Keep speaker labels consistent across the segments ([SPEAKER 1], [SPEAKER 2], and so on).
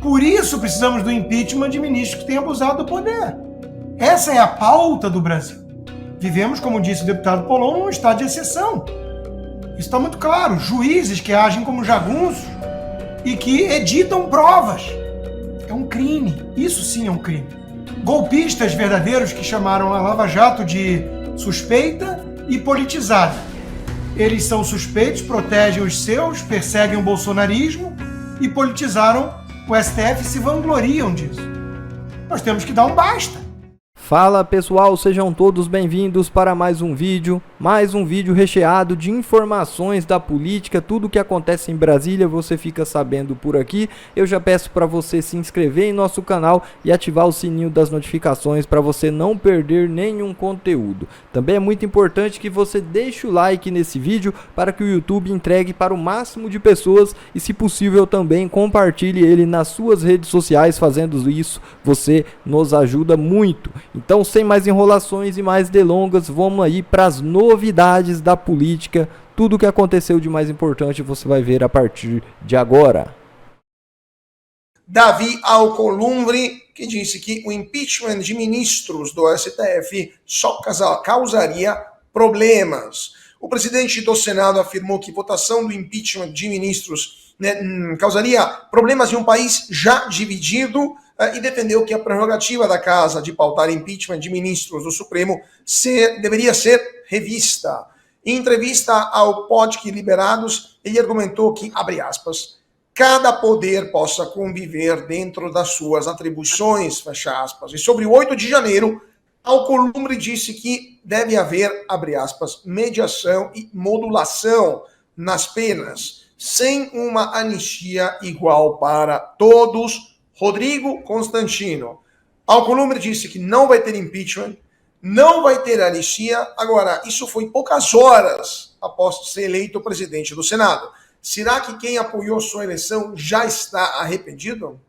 [SPEAKER 1] Por isso precisamos do impeachment de ministros que têm abusado do poder. Essa é a pauta do Brasil. Vivemos, como disse o deputado Polon, num estado de exceção. Isso está muito claro. Juízes que agem como jagunços e que editam provas. É um crime. Isso sim é um crime. Golpistas verdadeiros que chamaram a Lava Jato de suspeita e politizada. Eles são suspeitos, protegem os seus, perseguem o bolsonarismo e politizaram o STF e se vangloriam disso. Nós temos que dar um basta.
[SPEAKER 2] Fala pessoal, sejam todos bem-vindos para mais um vídeo recheado de informações da política, tudo o que acontece em Brasília você fica sabendo por aqui. Eu já peço para você se inscrever em nosso canal e ativar o sininho das notificações para você não perder nenhum conteúdo. Também é muito importante que você deixe o like nesse vídeo para que o YouTube entregue para o máximo de pessoas e, se possível, também compartilhe ele nas suas redes sociais. Fazendo isso, você nos ajuda muito. Então, sem mais enrolações e mais delongas, vamos aí para as novidades da política. Tudo o que aconteceu de mais importante você vai ver a partir de agora.
[SPEAKER 3] Davi Alcolumbre, que disse que o impeachment de ministros do STF só causaria problemas. O presidente do Senado afirmou que votação do impeachment de ministros causaria problemas em um país já dividido, e defendeu que a prerrogativa da Casa de pautar impeachment de ministros do Supremo deveria ser revista. Em entrevista ao Podc Liberados, ele argumentou que, abre aspas, cada poder possa conviver dentro das suas atribuições, fecha aspas. E sobre o 8 de janeiro, Alcolumbre disse que deve haver, abre aspas, mediação e modulação nas penas, sem uma anistia igual para todos. Rodrigo Constantino. Alcolumbre disse que não vai ter impeachment, não vai ter anistia. Agora, isso foi poucas horas após ser eleito presidente do Senado. Será que quem apoiou sua eleição já está arrependido?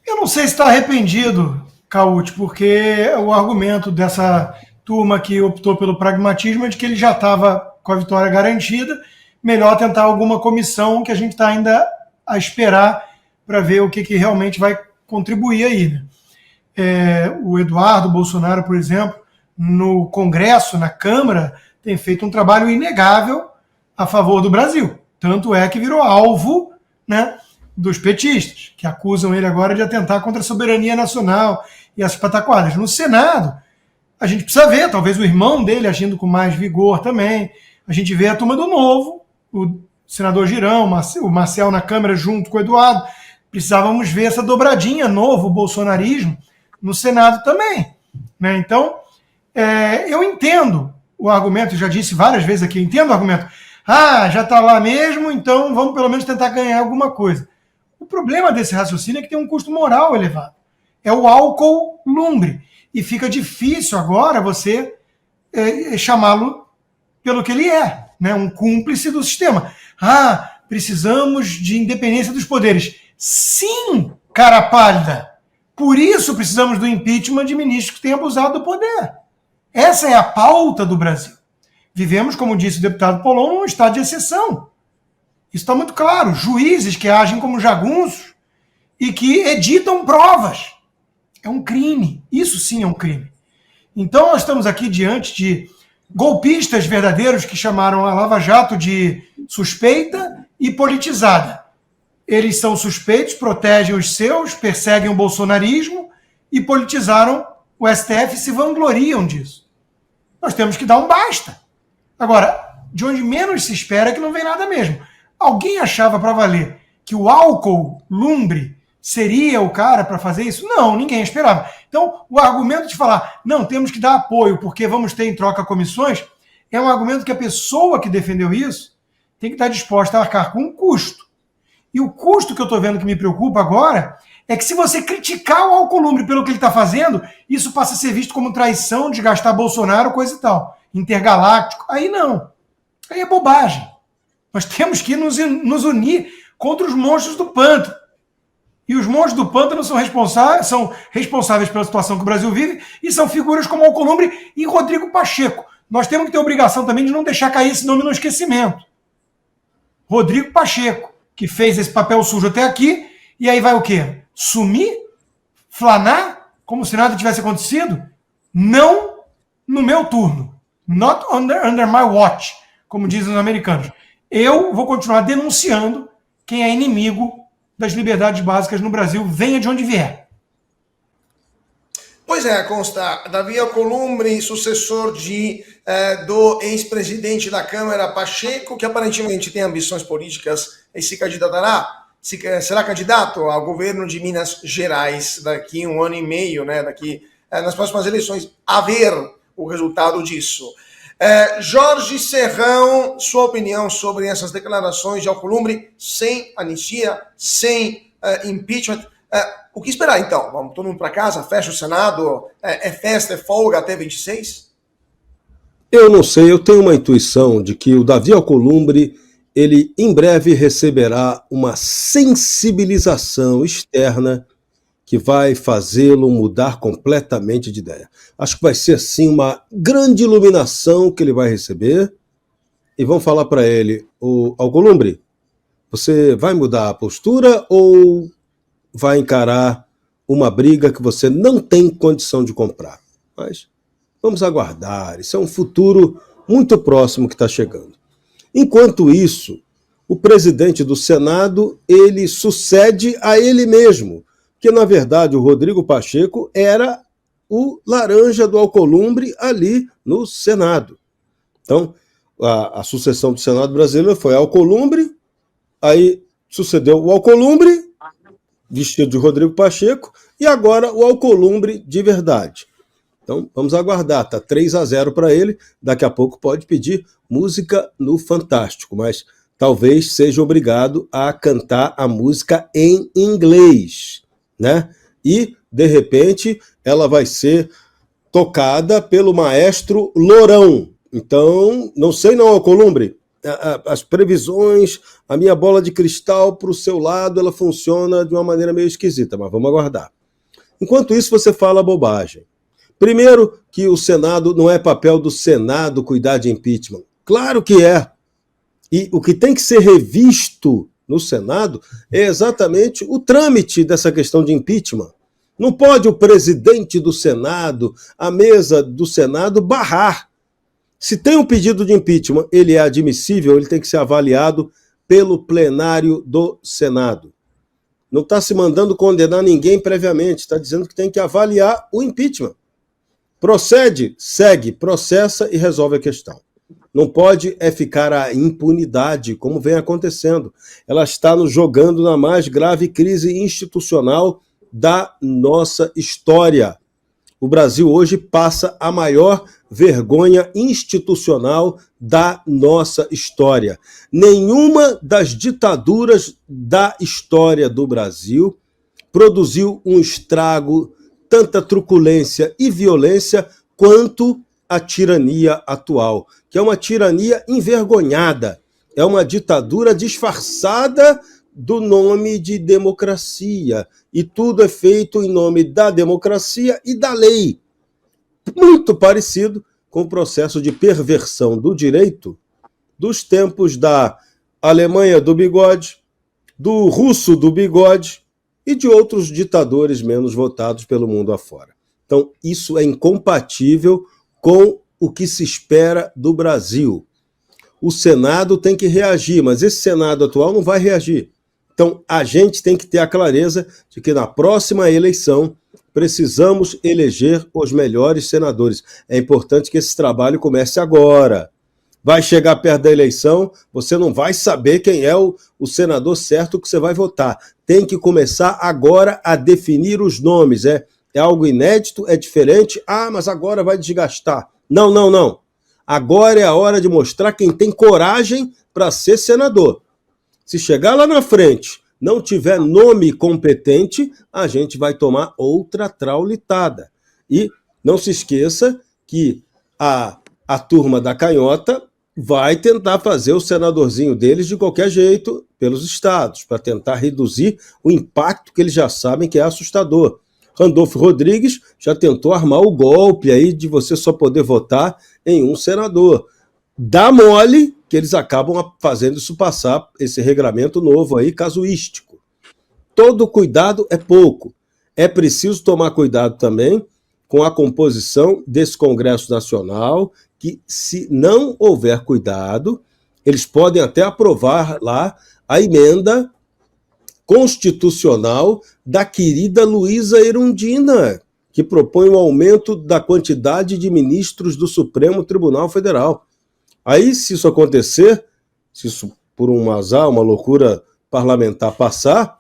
[SPEAKER 1] Eu não sei se está arrependido, Caute, porque o argumento dessa turma que optou pelo pragmatismo é de que ele já estava com a vitória garantida. Melhor tentar alguma comissão que a gente está ainda a esperar para ver o que realmente vai contribuir aí, né? O Eduardo Bolsonaro, por exemplo, no Congresso, na Câmara, tem feito um trabalho inegável a favor do Brasil. Tanto é que virou alvo, né, dos petistas, que acusam ele agora de atentar contra a soberania nacional e as pataquadas. No Senado, a gente precisa ver, talvez o irmão dele agindo com mais vigor também. A gente vê a turma do Novo, o senador Girão, o Marcel na Câmara junto com o Eduardo. Precisávamos ver essa dobradinha, novo bolsonarismo, no Senado também, né? Então, eu entendo o argumento, já disse várias vezes aqui, entendo o argumento. Já está lá mesmo, então vamos pelo menos tentar ganhar alguma coisa. O problema desse raciocínio é que tem um custo moral elevado. É o Alcolumbre. E fica difícil agora você chamá-lo pelo que ele é, né? Um cúmplice do sistema. Precisamos de independência dos poderes. Sim, cara pálida. Por isso precisamos do impeachment de ministros que têm abusado do poder. Essa é a pauta do Brasil. Vivemos, como disse o deputado Polon, num estado de exceção. Isso está muito claro. Juízes que agem como jagunços e que editam provas. É um crime. Isso sim é um crime. Então nós estamos aqui diante de golpistas verdadeiros que chamaram a Lava Jato de suspeita e politizada. Eles são suspeitos, protegem os seus, perseguem o bolsonarismo e politizaram o STF e se vangloriam disso. Nós temos que dar um basta. Agora, de onde menos se espera é que não vem nada mesmo. Alguém achava para valer que o Alcolumbre seria o cara para fazer isso? Não, ninguém esperava. Então, o argumento de falar, não, temos que dar apoio porque vamos ter em troca comissões, é um argumento que a pessoa que defendeu isso tem que estar disposta a arcar com um custo. E o custo que eu estou vendo que me preocupa agora é que se você criticar o Alcolumbre pelo que ele está fazendo, isso passa a ser visto como traição, desgastar Bolsonaro, coisa e tal. Intergaláctico. Aí não. Aí é bobagem. Nós temos que nos unir contra os monstros do pântano. E os monstros do pântano são responsáveis pela situação que o Brasil vive e são figuras como Alcolumbre e Rodrigo Pacheco. Nós temos que ter a obrigação também de não deixar cair esse nome no esquecimento. Rodrigo Pacheco, que fez esse papel sujo até aqui E aí vai o quê? Sumir? Flanar? Como se nada tivesse acontecido? Não no meu turno. Not under my watch, como dizem os americanos. Eu vou continuar denunciando quem é inimigo das liberdades básicas no Brasil, venha de onde vier.
[SPEAKER 3] Pois é, consta, Davi Alcolumbre, sucessor do ex-presidente da Câmara, Pacheco, que aparentemente tem ambições políticas e se candidatará, será candidato ao governo de Minas Gerais daqui 1 ano e meio, né? Daqui nas próximas eleições, a ver o resultado disso. Jorge Serrão, sua opinião sobre essas declarações de Alcolumbre, sem anistia, sem impeachment. O que esperar então? Vamos todo mundo para casa, fecha o Senado, é festa, é folga até 26?
[SPEAKER 4] Eu não sei, eu tenho uma intuição de que o Davi Alcolumbre, ele em breve receberá uma sensibilização externa que vai fazê-lo mudar completamente de ideia. Acho que vai ser, assim, uma grande iluminação que ele vai receber e vão falar para ele: Alcolumbre, você vai mudar a postura ou vai encarar uma briga que você não tem condição de comprar? Mas vamos aguardar, isso é um futuro muito próximo que está chegando. Enquanto isso, o presidente do Senado, ele sucede a ele mesmo, que na verdade o Rodrigo Pacheco era o laranja do Alcolumbre ali no Senado. Então, a sucessão do Senado brasileiro foi Alcolumbre, aí sucedeu o Alcolumbre, vestido de Rodrigo Pacheco, e agora o Alcolumbre de verdade. Então, vamos aguardar, tá 3-0 para ele, daqui a pouco pode pedir música no Fantástico, mas talvez seja obrigado a cantar a música em inglês, né? E, de repente, ela vai ser tocada pelo maestro Lourão. Então, não sei não, Alcolumbre, as previsões, a minha bola de cristal para o seu lado, ela funciona de uma maneira meio esquisita, mas vamos aguardar. Enquanto isso, você fala bobagem. Primeiro, que o Senado não é papel do Senado cuidar de impeachment. Claro que é. E o que tem que ser revisto no Senado é exatamente o trâmite dessa questão de impeachment. Não pode o presidente do Senado, a mesa do Senado, barrar. Se tem um pedido de impeachment, ele é admissível, ele tem que ser avaliado pelo plenário do Senado. Não está se mandando condenar ninguém previamente, está dizendo que tem que avaliar o impeachment. Procede, segue, processa e resolve a questão. Não pode ficar a impunidade, como vem acontecendo. Ela está nos jogando na mais grave crise institucional da nossa história. O Brasil hoje passa a maior vergonha institucional da nossa história. Nenhuma das ditaduras da história do Brasil produziu um estrago, tanta truculência e violência quanto a tirania atual, que é uma tirania envergonhada, é uma ditadura disfarçada do nome de democracia, e tudo é feito em nome da democracia e da lei. Muito parecido com o processo de perversão do direito dos tempos da Alemanha do bigode, do russo do bigode e de outros ditadores menos votados pelo mundo afora. Então, isso é incompatível com o que se espera do Brasil. O Senado tem que reagir, mas esse Senado atual não vai reagir. Então, a gente tem que ter a clareza de que na próxima eleição precisamos eleger os melhores senadores. É importante que esse trabalho comece agora. Vai chegar perto da eleição, você não vai saber quem é o senador certo que você vai votar. Tem que começar agora a definir os nomes. É algo inédito, é diferente. Ah, mas agora vai desgastar. Não, não, não. Agora é a hora de mostrar quem tem coragem para ser senador. Se chegar lá na frente, não tiver nome competente, a gente vai tomar outra traulitada. E não se esqueça que a turma da canhota vai tentar fazer o senadorzinho deles de qualquer jeito pelos estados, para tentar reduzir o impacto que eles já sabem que é assustador. Randolfo Rodrigues já tentou armar o golpe aí de você só poder votar em um senador. Dá mole que eles acabam fazendo isso passar, esse regramento novo aí, casuístico. todo cuidado é pouco. É preciso tomar cuidado também com a composição desse Congresso Nacional, que, se não houver cuidado, eles podem até aprovar lá a emenda constitucional da querida Luísa Erundina, que propõe o aumento da quantidade de ministros do Supremo Tribunal Federal. Aí, se isso acontecer, se isso por um azar, uma loucura parlamentar passar,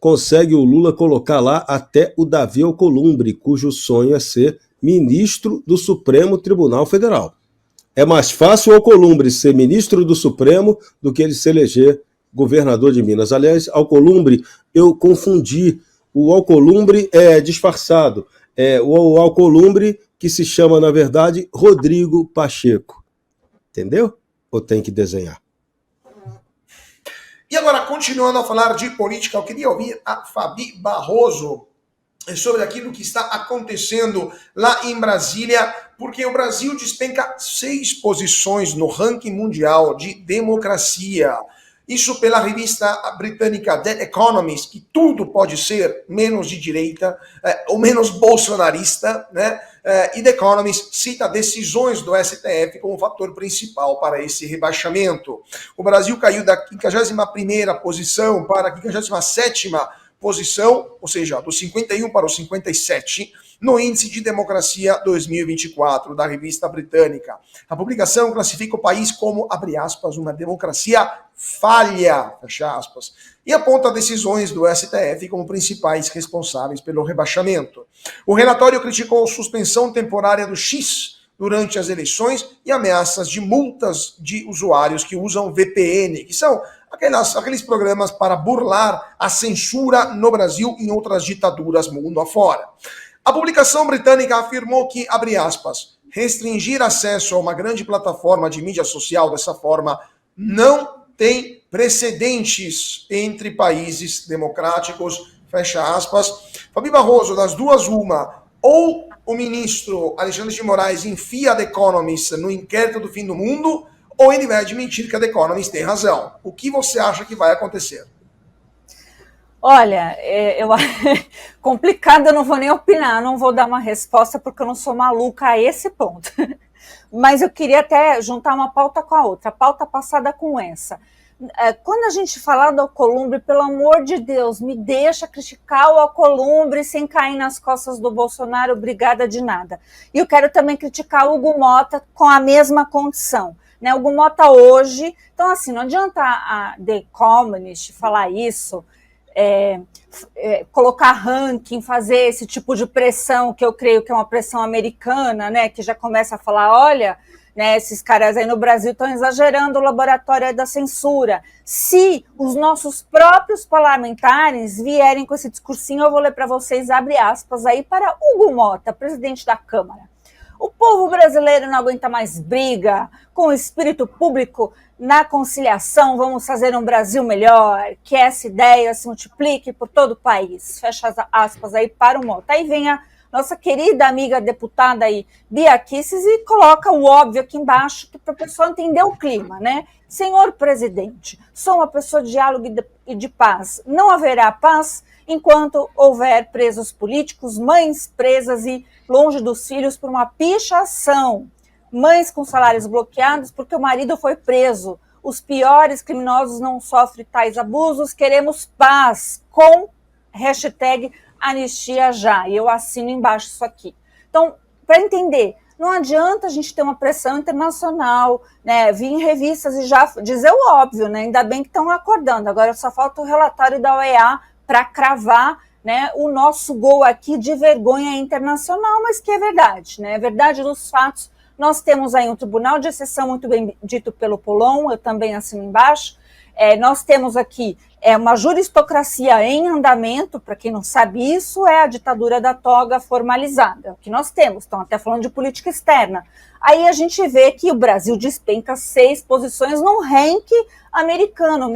[SPEAKER 4] consegue o Lula colocar lá até o Davi Alcolumbre, cujo sonho é ser ministro do Supremo Tribunal Federal. É mais fácil o Alcolumbre ser ministro do Supremo do que ele se eleger governador de Minas. Aliás, Alcolumbre, eu confundi. O Alcolumbre é disfarçado. É o Alcolumbre que se chama, na verdade, Rodrigo Pacheco. Entendeu? Ou tem que desenhar?
[SPEAKER 3] E agora, continuando a falar de política, eu queria ouvir a Fabi Barroso sobre aquilo que está acontecendo lá em Brasília, porque o Brasil despenca 6 posições no ranking mundial de democracia. Isso pela revista britânica The Economist, que tudo pode ser menos de direita, ou menos bolsonarista, né? E The Economist cita decisões do STF como fator principal para esse rebaixamento. O Brasil caiu da 51ª posição para a 57ª posição, ou seja, do 51 para o 57, no Índice de Democracia 2024, da revista britânica. A publicação classifica o país como, abre aspas, uma democracia falha, fecha aspas, e aponta decisões do STF como principais responsáveis pelo rebaixamento. O relatório criticou a suspensão temporária do X durante as eleições e ameaças de multas de usuários que usam VPN, que são aqueles programas para burlar a censura no Brasil e em outras ditaduras mundo afora. A publicação britânica afirmou que, abre aspas, restringir acesso a uma grande plataforma de mídia social dessa forma não tem precedentes entre países democráticos, fecha aspas. Fabi Barroso, das duas uma, ou o ministro Alexandre de Moraes enfia a The Economist no inquérito do fim do mundo, ou ele vai admitir que a The Economist tem razão. O que você acha que vai acontecer?
[SPEAKER 5] Olha, complicado, eu não vou nem opinar, não vou dar uma resposta porque eu não sou maluca a esse ponto. Mas eu queria até juntar uma pauta com a outra, a pauta passada com essa. Quando a gente fala do Alcolumbre, pelo amor de Deus, me deixa criticar o Alcolumbre sem cair nas costas do Bolsonaro, obrigada de nada. E eu quero também criticar o Hugo Mota com a mesma condição. Né? O Hugo Mota hoje, então assim, não adianta a The Economist falar isso, colocar ranking, fazer esse tipo de pressão, que eu creio que é uma pressão americana, né, que já começa a falar, olha, né, esses caras aí no Brasil estão exagerando o laboratório da censura. Se os nossos próprios parlamentares vierem com esse discursinho, eu vou ler para vocês, abre aspas, aí para Hugo Mota, presidente da Câmara. O povo brasileiro não aguenta mais briga com o espírito público na conciliação, vamos fazer um Brasil melhor, que essa ideia se multiplique por todo o país. Fecha aspas aí para o Mota. Aí vem a nossa querida amiga deputada aí, Bia Kicis, e coloca o óbvio aqui embaixo, para a pessoa entender o clima, né? Senhor presidente, sou uma pessoa de diálogo e de paz. Não haverá paz enquanto houver presos políticos, mães presas e longe dos filhos por uma pichação, mães com salários bloqueados porque o marido foi preso. Os piores criminosos não sofrem tais abusos. Queremos paz com hashtag anistia já. E eu assino embaixo isso aqui. Então, para entender, não adianta a gente ter uma pressão internacional, né, vir em revistas e já dizer o óbvio, né, ainda bem que estão acordando. Agora só falta o relatório da OEA para cravar, né, o nosso gol aqui de vergonha internacional, mas que é verdade, né, é verdade dos fatos. Nós temos aí um tribunal de exceção muito bem dito pelo Polon, eu também assino embaixo. Nós temos aqui uma juristocracia em andamento, para quem não sabe isso, é a ditadura da toga formalizada, é o que nós temos, estão até falando de política externa. Aí a gente vê que o Brasil despenca 6 posições num ranking americano.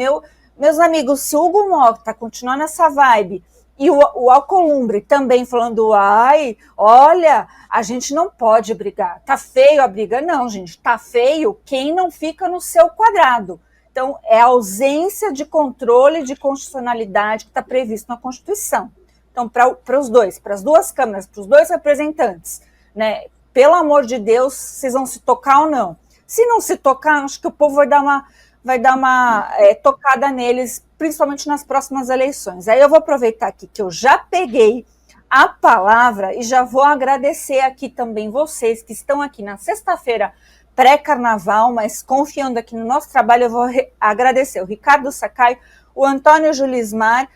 [SPEAKER 5] Meus amigos, se o Hugo Mota continuar nessa vibe, e o Alcolumbre também falando, ai, olha, a gente não pode brigar, tá feio a briga. Não, gente, tá feio quem não fica no seu quadrado. Então, é a ausência de controle de constitucionalidade que está previsto na Constituição. Então, para os dois, para as duas câmaras, para os dois representantes, né, pelo amor de Deus, vocês vão se tocar ou não? Se não se tocar, acho que o povo vai dar uma tocada neles, principalmente nas próximas eleições. Aí eu vou aproveitar aqui que eu já peguei a palavra e já vou agradecer aqui também vocês que estão aqui na sexta-feira pré-carnaval, mas confiando aqui no nosso trabalho, eu vou agradecer o Ricardo Sakai, o Antônio Julismar,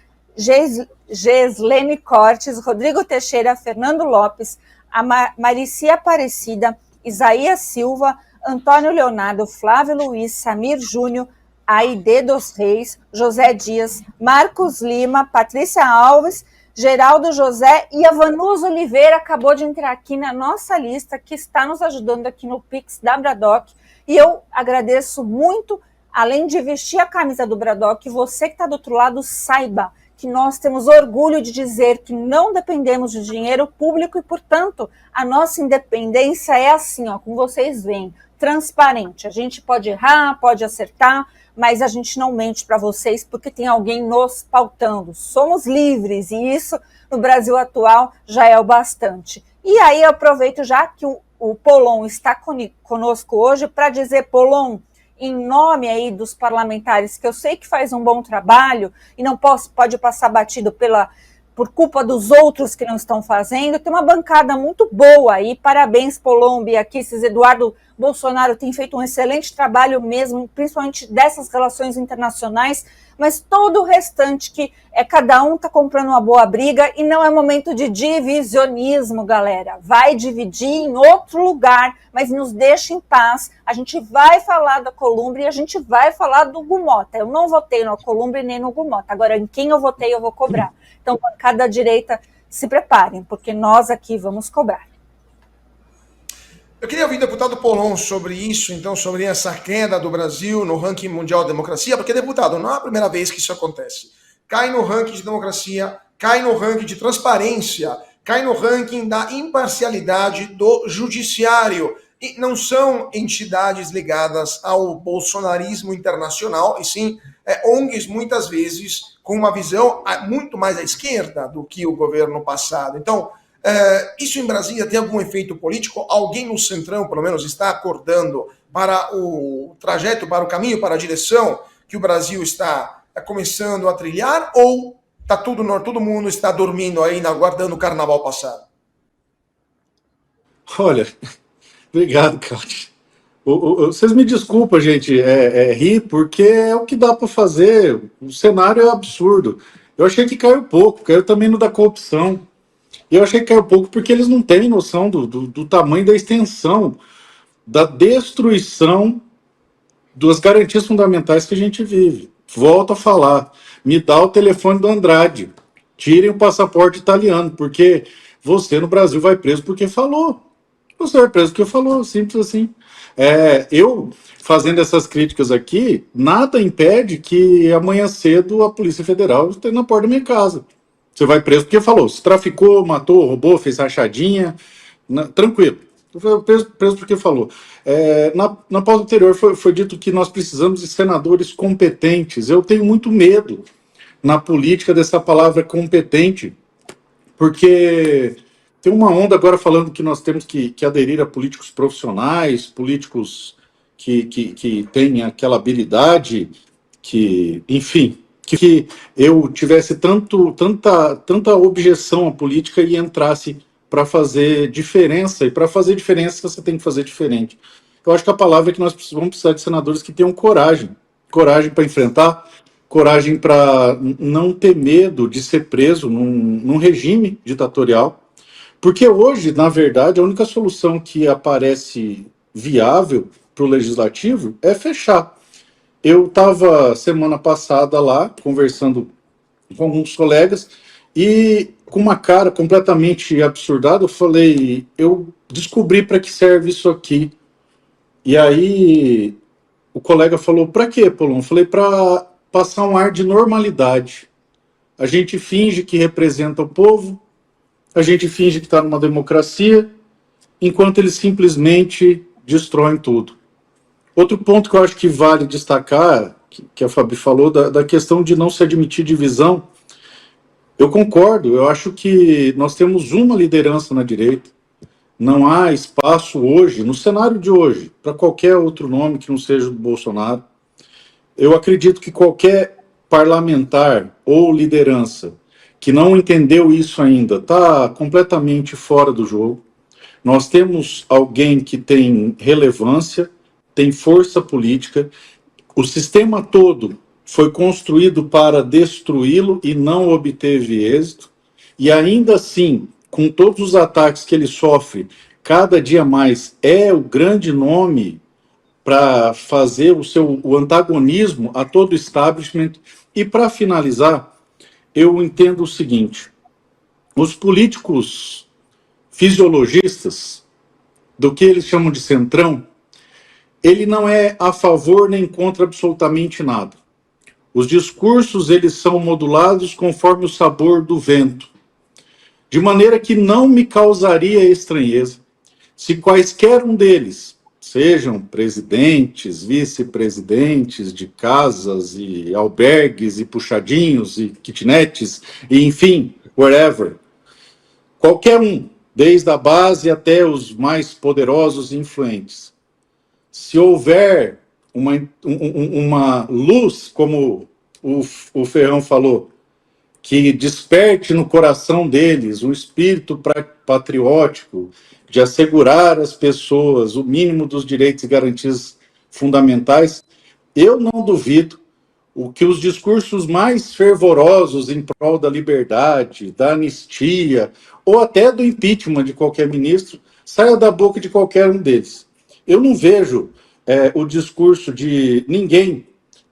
[SPEAKER 5] Geslene Cortes, Rodrigo Teixeira, Fernando Lopes, a Maricia Aparecida, Isaías Silva, Antônio Leonardo, Flávio Luiz, Samir Júnior, Aide dos Reis, José Dias, Marcos Lima, Patrícia Alves, Geraldo José e a Vanusa Oliveira acabou de entrar aqui na nossa lista, que está nos ajudando aqui no Pix da Bradock. E eu agradeço muito, além de vestir a camisa do Bradock, você que está do outro lado saiba que nós temos orgulho de dizer que não dependemos de dinheiro público e, portanto, a nossa independência é assim, ó, como vocês veem, transparente. A gente pode errar, pode acertar, mas a gente não mente para vocês porque tem alguém nos pautando. Somos livres e isso, no Brasil atual, já é o bastante. E aí eu aproveito já que o Polon está conosco hoje para dizer, Polon, em nome aí dos parlamentares, que eu sei que faz um bom trabalho e não pode passar batido por culpa dos outros que não estão fazendo, tem uma bancada muito boa aí, parabéns Polon, Biaquices, Eduardo Bolsonaro tem feito um excelente trabalho mesmo, principalmente dessas relações internacionais, mas todo o restante que cada um está comprando uma boa briga e não é momento de divisionismo, galera. Vai dividir em outro lugar, mas nos deixa em paz. A gente vai falar da Alcolumbre e a gente vai falar do Gumota. Eu não votei no Alcolumbre nem no Gumota. Agora, em quem eu votei, eu vou cobrar. Então, bancada direita, se preparem, porque nós aqui vamos cobrar.
[SPEAKER 3] Eu queria ouvir o deputado Polon sobre isso, então, sobre essa queda do Brasil no ranking mundial de democracia, porque, deputado, não é a primeira vez que isso acontece. Cai no ranking de democracia, cai no ranking de transparência, cai no ranking da imparcialidade do judiciário. E não são entidades ligadas ao bolsonarismo internacional, e sim ONGs, muitas vezes, com uma visão muito mais à esquerda do que o governo passado. Então, isso em Brasília tem algum efeito político? Alguém no Centrão, pelo menos, está acordando para o trajeto, para o caminho, para a direção que o Brasil está começando a trilhar? Ou tá todo mundo está dormindo aí, aguardando o carnaval passar?
[SPEAKER 6] Olha, obrigado, Cássio. Vocês me desculpam, gente, rir, porque é o que dá para fazer. O cenário é absurdo. Eu achei que caiu pouco, caiu também no da corrupção. E eu achei que caiu pouco porque eles não têm noção do tamanho da extensão, da destruição das garantias fundamentais que a gente vive. Volto a falar, me dá o telefone do Andrade, tirem o passaporte italiano, porque você no Brasil vai preso porque falou. Você vai preso porque falou, simples assim. Eu, fazendo essas críticas aqui, nada impede que amanhã cedo a Polícia Federal esteja na porta da minha casa. Você vai preso porque falou, se traficou, matou, roubou, fez rachadinha, tranquilo. Eu preso porque falou. Na pauta anterior foi dito que nós precisamos de senadores competentes. Eu tenho muito medo na política dessa palavra competente, porque tem uma onda agora falando que nós temos que aderir a políticos profissionais, políticos que têm aquela habilidade, enfim, que eu tivesse tanta objeção à política e entrasse para fazer diferença, e para fazer diferença você tem que fazer diferente. Eu acho que a palavra é que nós vamos precisar de senadores que tenham coragem para enfrentar, coragem para não ter medo de ser preso num regime ditatorial, porque hoje, na verdade, a única solução que aparece viável para o legislativo é fechar. Eu estava semana passada lá, conversando com alguns colegas, e com uma cara completamente absurdada, eu falei, eu descobri para que serve isso aqui. E aí o colega falou, para quê, Polon? Eu falei, para passar um ar de normalidade. A gente finge que representa o povo, a gente finge que está numa democracia, enquanto eles simplesmente destroem tudo. Outro ponto que eu acho que vale destacar, que a Fabi falou, da questão de não se admitir divisão. Eu concordo, eu acho que nós temos uma liderança na direita. Não há espaço hoje, no cenário de hoje, para qualquer outro nome que não seja do Bolsonaro. Eu acredito que qualquer parlamentar ou liderança que não entendeu isso ainda está completamente fora do jogo. Nós temos alguém que tem relevância, tem força política. O sistema todo foi construído para destruí-lo e não obteve êxito. E ainda assim, com todos os ataques que ele sofre, cada dia mais é o grande nome para fazer o antagonismo a todo o establishment. E para finalizar, eu entendo o seguinte: os políticos fisiologistas, do que eles chamam de centrão, ele não é a favor nem contra absolutamente nada. Os discursos, eles são modulados conforme o sabor do vento, de maneira que não me causaria estranheza se quaisquer um deles, sejam presidentes, vice-presidentes de casas e albergues e puxadinhos e kitnets, e enfim, wherever, qualquer um, desde a base até os mais poderosos e influentes, se houver uma luz, como o Ferrão falou, que desperte no coração deles um espírito patriótico de assegurar às pessoas o mínimo dos direitos e garantias fundamentais, eu não duvido que os discursos mais fervorosos em prol da liberdade, da anistia, ou até do impeachment de qualquer ministro, saia da boca de qualquer um deles. Eu não vejo o discurso de ninguém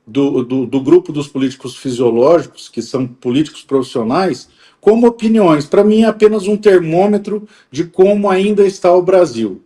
[SPEAKER 6] do grupo dos políticos fisiológicos, que são políticos profissionais, como opiniões. Para mim, é apenas um termômetro de como ainda está o Brasil.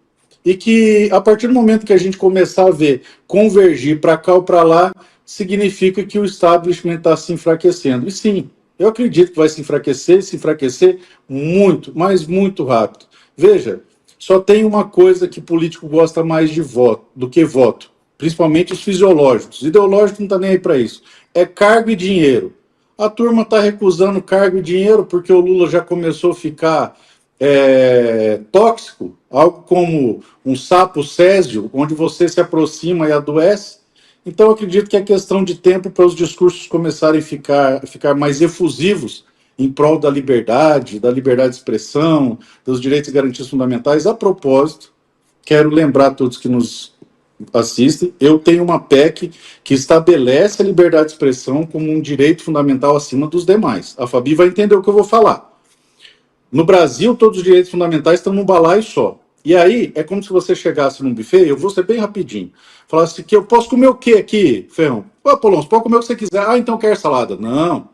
[SPEAKER 6] E que, a partir do momento que a gente começar a ver convergir para cá ou para lá, significa que o establishment está se enfraquecendo. E sim, eu acredito que vai se enfraquecer muito, mas muito rápido. Veja, só tem uma coisa que político gosta mais de voto do que voto, principalmente os fisiológicos. Ideológico não está nem aí para isso. É cargo e dinheiro. A turma está recusando cargo e dinheiro porque o Lula já começou a ficar tóxico, algo como um sapo césio, onde você se aproxima e adoece. Então, eu acredito que é questão de tempo para os discursos começarem a ficar mais efusivos em prol da liberdade de expressão, dos direitos e garantias fundamentais. A propósito, quero lembrar a todos que nos assistem, eu tenho uma PEC que estabelece a liberdade de expressão como um direito fundamental acima dos demais. A Fabi vai entender o que eu vou falar. No Brasil, todos os direitos fundamentais estão num balaio só. E aí, é como se você chegasse num buffet, eu vou ser bem rapidinho, falasse que eu posso comer o que aqui, Ferrão? Ô, Polon, você pode comer o que você quiser. Ah, então quer salada? Não.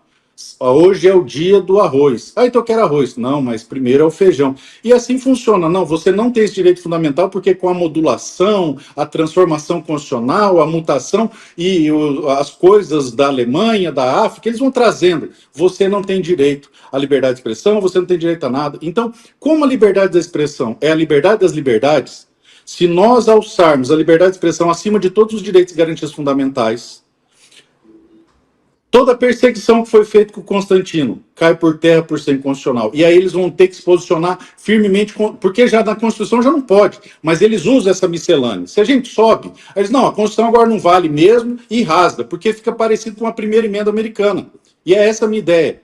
[SPEAKER 6] Hoje é o dia do arroz. Ah, então eu quero arroz. Não, mas primeiro é o feijão. E assim funciona. Não, você não tem esse direito fundamental porque com a modulação, a transformação constitucional, a mutação e as coisas da Alemanha, da África, eles vão trazendo. Você não tem direito à liberdade de expressão, você não tem direito a nada. Então, como a liberdade da expressão é a liberdade das liberdades, se nós alçarmos a liberdade de expressão acima de todos os direitos e garantias fundamentais, toda a perseguição que foi feita com o Constantino cai por terra por ser inconstitucional. E aí eles vão ter que se posicionar firmemente, porque já na Constituição já não pode, mas eles usam essa miscelânea. Se a gente sobe, eles, não, a Constituição agora não vale mesmo e rasga, porque fica parecido com a primeira emenda americana. E é essa a minha ideia.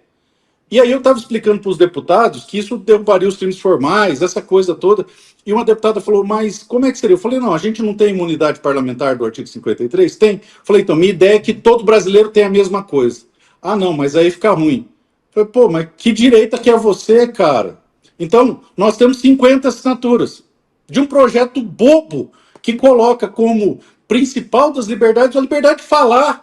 [SPEAKER 6] E aí eu estava explicando para os deputados que isso derrubaria os crimes formais, essa coisa toda. E uma deputada falou, mas como é que seria? Eu falei, não, a gente não tem imunidade parlamentar do artigo 53? Tem. Eu falei, então, minha ideia é que todo brasileiro tem a mesma coisa. Ah, não, mas aí fica ruim. Eu falei, pô, mas que direita que é você, cara? Então, nós temos 50 assinaturas de um projeto bobo que coloca como principal das liberdades a liberdade de falar.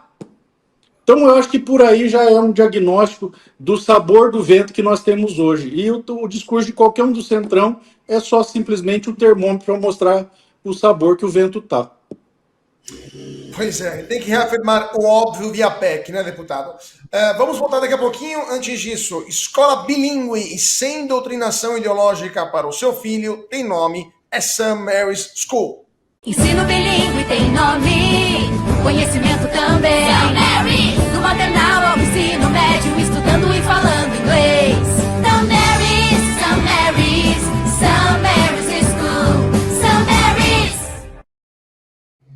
[SPEAKER 6] Então, eu acho que por aí já é um diagnóstico do sabor do vento que nós temos hoje. E o discurso de qualquer um do Centrão é só simplesmente um termômetro para mostrar o sabor que o vento tá.
[SPEAKER 3] Pois é, tem que reafirmar o óbvio via PEC, né, deputado? Vamos voltar daqui a pouquinho. Antes disso, escola bilíngue e sem doutrinação ideológica para o seu filho tem nome, é St. Mary's School.
[SPEAKER 7] Ensino bilíngue tem nome. conhecimento também. São Marys, do maternal ao ensino médio, estudando e falando inglês. São Marys, São Marys, São Marys School. São Marys.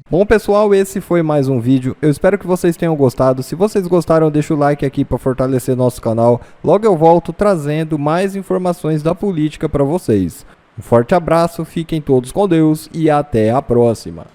[SPEAKER 2] Bom pessoal, esse foi mais um vídeo, eu espero que vocês tenham gostado. Se vocês gostaram, deixa o like aqui para fortalecer nosso canal. Logo eu volto trazendo mais informações da política para vocês. Um forte abraço, fiquem todos com Deus e até a próxima.